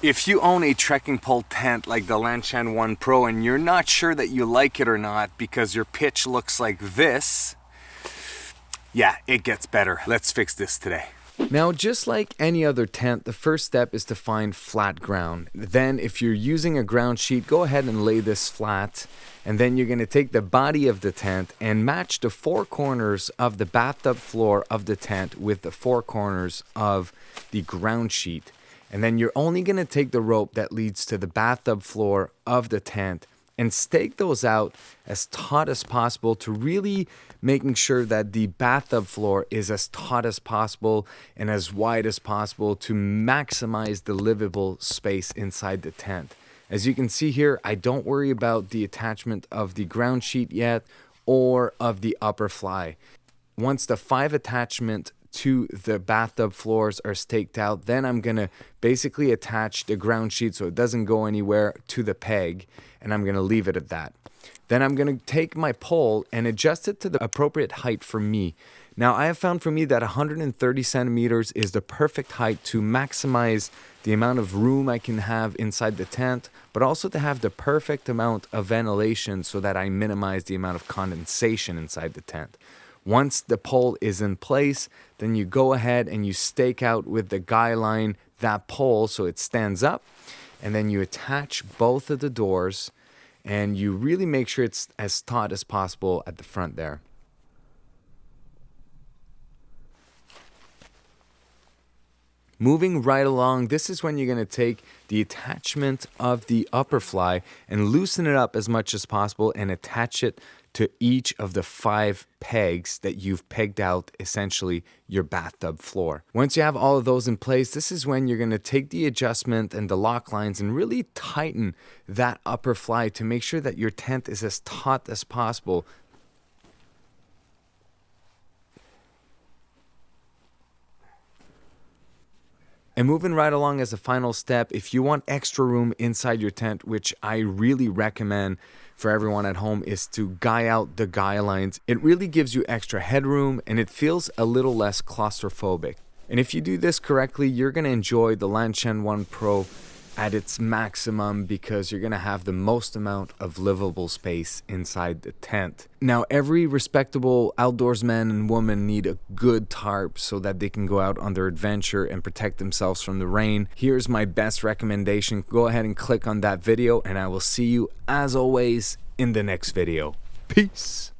If you own a trekking pole tent like the Lanshan 1 Pro and you're not sure that you like it or not because your pitch looks like this, yeah, it gets better. Let's fix this today. Now, just like any other tent, the first step is to find flat ground. Then if you're using a ground sheet, go ahead and lay this flat. And then you're going to take the body of the tent and match the four corners of the bathtub floor of the tent with the four corners of the ground sheet. And then you're only going to take the rope that leads to the bathtub floor of the tent and stake those out as taut as possible to really making sure that the bathtub floor is as taut as possible and as wide as possible to maximize the livable space inside the tent. As you can see here, I don't worry about the attachment of the ground sheet yet or of the upper fly. Once the 5 attachment to the bathtub floors are staked out, then I'm gonna basically attach the ground sheet so it doesn't go anywhere to the peg, and I'm gonna leave it at that. Then I'm gonna take my pole and adjust it to the appropriate height for me. Now I have found for me that 130 centimeters is the perfect height to maximize the amount of room I can have inside the tent, but also to have the perfect amount of ventilation so that I minimize the amount of condensation inside the tent. Once the pole is in place, then you go ahead and you stake out with the guy line that pole so it stands up, and then you attach both of the doors and you really make sure it's as taut as possible at the front there. Moving right along, this is when you're going to take the attachment of the upper fly and loosen it up as much as possible and attach it to each of the 5 pegs that you've pegged out, essentially your bathtub floor. Once you have all of those in place, this is when you're going to take the adjustment and the lock lines and really tighten that upper fly to make sure that your tent is as taut as possible. And moving right along as a final step, if you want extra room inside your tent, which I really recommend for everyone at home, is to guy out the guy lines. It really gives you extra headroom and it feels a little less claustrophobic. And if you do this correctly, you're going to enjoy the Lanshan 1 Pro at its maximum because you're going to have the most amount of livable space inside the tent. Now, every respectable outdoorsman and woman need a good tarp so that they can go out on their adventure and protect themselves from the rain. Here's my best recommendation. Go ahead and click on that video and I will see you, as always, in the next video. Peace.